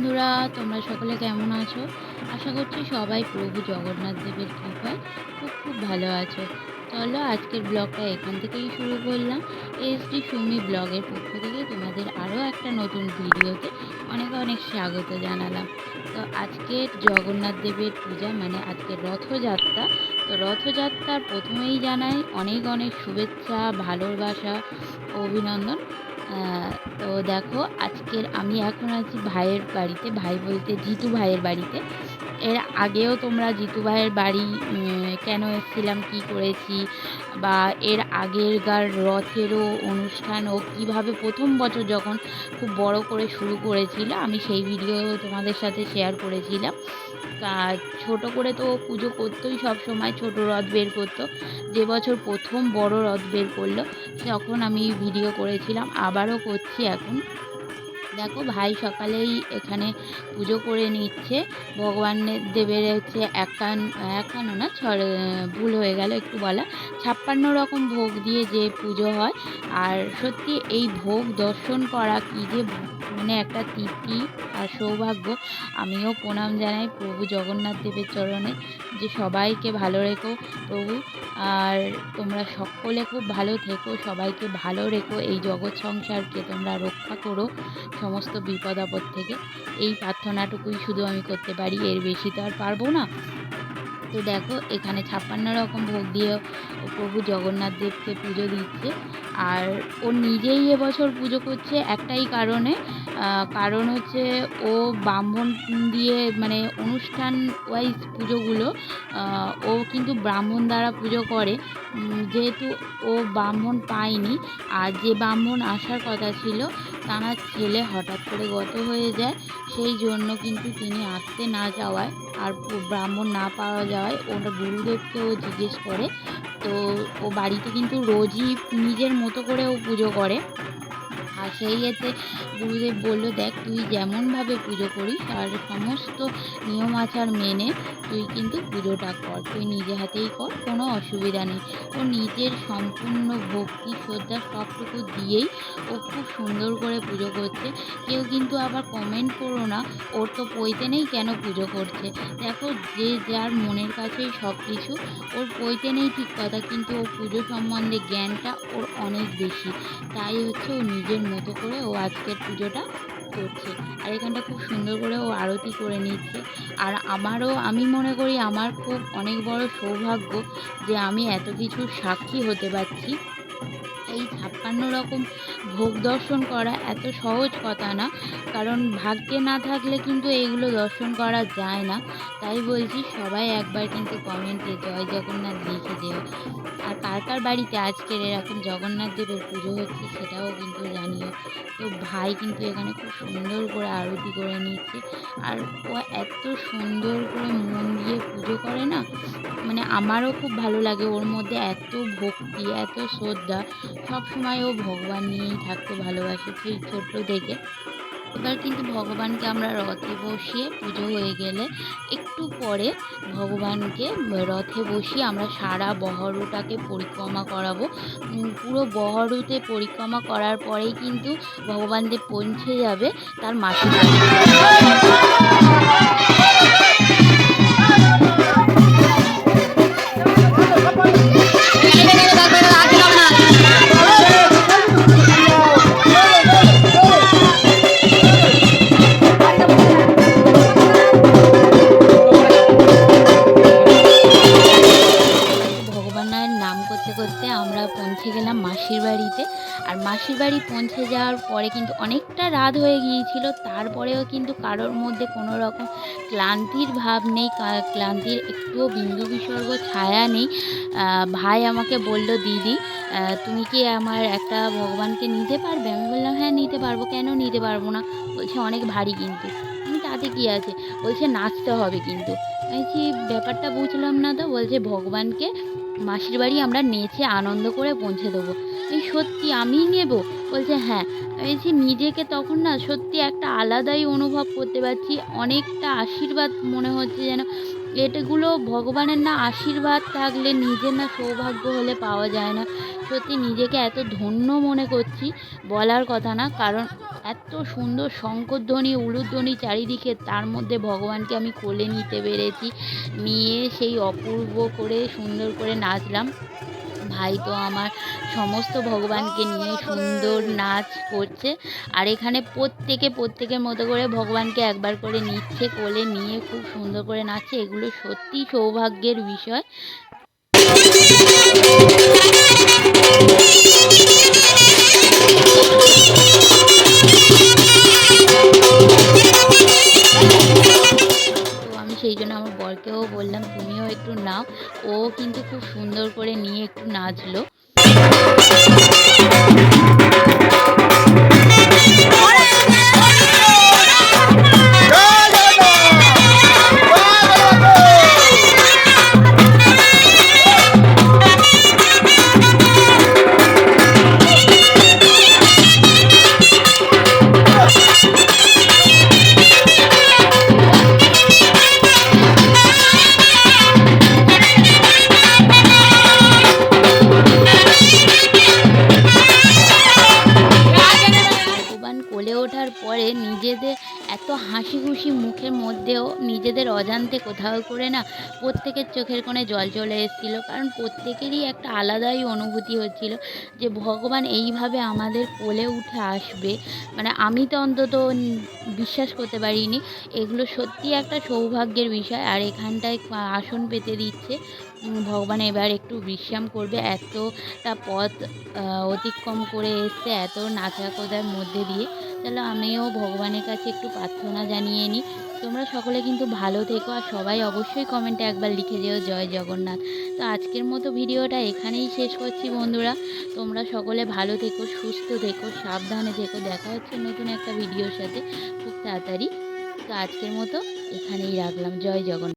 বন্ধুরা, তোমরা সকলে কেমন আছো? আশা করছি সবাই প্রভু জগন্নাথ দেবের কৃপায় খুব ভালো আছো। চলো আজকের ব্লগটা এখান থেকেই শুরু করলাম। এসডি সুমি ব্লগের পক্ষ থেকে তোমাদের আরও একটা নতুন ভিডিওতে অনেক স্বাগত জানালাম। তো আজকের জগন্নাথ দেবের পূজা মানে আজকের রথযাত্রা। তো রথযাত্রার প্রথমেই জানাই অনেক শুভেচ্ছা, ভালোবাসা, অভিনন্দন। তো দেখো আজকের আমি এখন আছি ভাইয়ের বাড়িতে, ভাই বলতে জিতু ভাইয়ের বাড়িতে। এর আগেও তোমরা জিতু ভাইয়ের বাড়ি কেন এসেছিলাম, কি করেছি, বা এর আগেরকার রথেরও অনুষ্ঠান ও কীভাবে প্রথম বছর যখন খুব বড় করে শুরু করেছিল আমি সেই ভিডিও তোমাদের সাথে শেয়ার করেছিলাম। ছোট করে তো পুজো করতোই, সব সময় ছোট রথ বের করতো। যে বছর প্রথম বড় রথ বের করলো তখন আমি ভিডিও করেছিলাম, আবারও করছি এখন। দেখো ভাই সকালেই এখানে পুজো করে নিচ্ছে ভগবানের দেবের হচ্ছে একান্ন না ভুল হয়ে গেল একটু বলা, 56 রকম ভোগ দিয়ে যে পুজো হয়। আর সত্যি এই ভোগ দর্শন করা কি যে মানে একটা তৃপ্তি আর সৌভাগ্য। আমিও প্রণাম জানাই প্রভু জগন্নাথ দেবের চরণে যে সবাইকে ভালো রেখো প্রভু। আর তোমরা সকলে খুব ভালো থেকো, সবাইকে ভালো রেখো, এই জগৎ সংসারকে তোমরা রক্ষা করো সমস্ত বিপদ আপদ থেকে। এই প্রার্থনাটুকুই শুধু আমি করতে পারি, এর বেশি তো আর পারবো না। তো দেখো এখানে 56 রকম ভোগ দিয়ে ও প্রভু জগন্নাথ দেবকে পুজো দিচ্ছে। আর ও নিজেই এবছর পুজো করছে একটাই কারণ হচ্ছে ও ব্রাহ্মণ দিয়ে মানে অনুষ্ঠান ওয়াইজ পুজোগুলো ও কিন্তু ব্রাহ্মণ দ্বারা পুজো করে। যেহেতু ও ব্রাহ্মণ পায়নি, আর যে ব্রাহ্মণ আসার কথা ছিল তার ছেলে হঠাৎ করে গত হয়ে যায়, সেই জন্য কিন্তু তিনি আসতে না যাওয়ায় আর ব্রাহ্মণ না পাওয়া যাওয়ায় ওর গুরুদেবকে ও জিজ্ঞেস করে। তো ও বাড়িতে কিন্তু রোজই নিজের মতো করে ও পুজো করে। আর সেই এতে গুরুদেব বললো, দেখ তুই যেমনভাবে পুজো করিস আর সমস্ত নিয়ম আচার মেনে তুই কিন্তু পুজোটা কর, তুই নিজে হাতেই কর, কোনো অসুবিধা নেই। ও নিজের সম্পূর্ণ ভক্তি শ্রদ্ধা সবটুকু দিয়েই ও খুব সুন্দর করে পুজো করছে। কেউ কিন্তু আবার কমেন্ট করো না ওর তো পৈতে নেই কেন পুজো করছে। দেখো যে যার মনের কাছেই সব কিছু, ওর পৈতে নেই ঠিক কথা, কিন্তু ও পুজো সম্বন্ধে জ্ঞানটা ওর অনেক বেশি। তাই হচ্ছে ও নিজের মতো করে ও আজকের পুজোটা করছে। আর এখানটা খুব সুন্দর করে ও আরতি করে নিচ্ছে। আর আমি মনে করি আমার খুব অনেক বড় সৌভাগ্য যে আমি এত কিছুর সাক্ষী হতে পারছি। এই 56 রকম ভোগ দর্শন করা এত সহজ কথা না, কারণ ভাগ্যে না থাকলে কিন্তু এইগুলো দর্শন করা যায় না। তাই বলছি সবাই একবার কিন্তু কমেন্টে জয় জগন্নাথ লিখে যেও। আর কার বাড়িতে আজকের এরকম জগন্নাথ দেবের পুজো হচ্ছে সেটাও কিন্তু জানিও। তো ভাই কিন্তু এখানে খুব সুন্দর করে আরতি করে নিচ্ছে। আর ও এত সুন্দর করে মন দিয়ে পুজো করে না, মানে আমারও খুব ভালো লাগে। ওর মধ্যে এত ভক্তি, এত শ্রদ্ধা, সবসময় ও ভগবান নিয়েই থাকতে ভালোবাসে সেই ছোট্ট থেকে। এবার কিন্তু ভগবানকে আমরা রথে বসিয়ে পুজো হয়ে গেলে একটু পরে ভগবানকে রথে বসিয়ে আমরা সারা বহরুটাকে পরিক্রমা করাবো। পুরো বহরুতে পরিক্রমা করার পরেই কিন্তু ভগবানদেব পৌঁছে যাবে তার মাসির বাড়িতে। ভগবানের নাম করতে করতে আমরা পৌঁছে গেলাম মাসির বাড়িতে। আর মাসির বাড়ি পৌঁছে যাওয়ার পরে কিন্তু অনেকটা রাত হয়ে গিয়েছিল, তারপরেও কিন্তু কারোর মধ্যে কোনো রকম ক্লান্তির ভাব নেই, ক্লান্তির একটুও বিন্দু বিসর্গ ছায়া নেই। ভাই আমাকে বলল, দিদি তুমি কি আমার একটা ভগবানকে নিতে পারবে? আমি বললাম হ্যাঁ নিতে পারবো, কেন নিতে পারবো না। বলছে অনেক ভারী কিন্তু। আমি তাতে কী আছে, বলছে নাচতে হবে কিন্তু। আমি বলছি ব্যাপারটা বুঝলাম না তো। বলছে ভগবানকে মাসির বাড়ি আমরা নেচে আনন্দ করে পৌঁছে দেবো। এই সত্যি আমিই নেব? বলছে হ্যাঁ। আমি বলছি নিজেকে তখন না সত্যি একটা আলাদাই অনুভব করতে পারছি। অনেকটা আশীর্বাদ মনে হচ্ছে যেন এগুলো ভগবানের না আশীর্বাদ থাকলে নিজের না সৌভাগ্য হলে পাওয়া যায় না। সত্যি নিজেকে এত ধন্য মনে করছি বলার কথা না। কারণ এত সুন্দর শঙ্খধ্বনি, উলুধ্বনি চারিদিকে তার মধ্যে ভগবানকে আমি কোলে নিতে পেরেছি। নিয়ে সেই অপূর্ব করে সুন্দর করে নাচলাম। ভাই তো আমার সমস্ত ভগবানকে নিয়ে সুন্দর নাচ করছে। আর এখানে প্রত্যেকে প্রত্যেকের মতো করে ভগবানকে একবার করে নিচ্ছে কোলে নিয়ে খুব সুন্দর করে নাচছে। এগুলো সত্যিই সৌভাগ্যের বিষয়। তো আমি সেই জন্য আমার বরকেও বললাম, "তুমিও একটু নাও।" ও কিন্তু খুব সুন্দর করে নিয়ে একটু নাচলো। ভগবান কোলে ওঠার পরে নিজেদের এত হাসি খুশি মুখের মধ্যেও নিজেদের অজান্তে কোথাও করে না প্রত্যেকের চোখের কোণে জল চলে এসেছিল। কারণ প্রত্যেকেরই একটা আলাদাই অনুভূতি হচ্ছিল যে ভগবান এইভাবে আমাদের কোলে উঠে আসবে। মানে আমি তো অন্তত বিশ্বাস করতে পারিনি। এগুলো সত্যিই একটা সৌভাগ্যের বিষয়। আর এখানটায় আসন পেতে দিচ্ছে। ভগবান এবার একটু বিশ্রাম করবে। এতটা পথ অতিক্রম করে এসছে এত নাচা-কোদার মধ্যে দিয়ে। চলো আমিও ভগবানের কাছে একটু প্রার্থনা জানিয়ে নিই। তোমরা সকলে কিন্তু ভালো থেকো আর সবাই অবশ্যই কমেন্টে একবার লিখে যেও জয় জগন্নাথ। তো আজকের মতো ভিডিওটা এখানেই শেষ করছি বন্ধুরা। তোমরা সকলে ভালো থেকো, সুস্থ থেকো, সাবধানে থেকো। দেখা হচ্ছে নতুন একটা ভিডিওর সাথে খুব তাড়াতাড়ি। তো আজকের মতো এখানেই রাখলাম। জয় জগন্নাথ।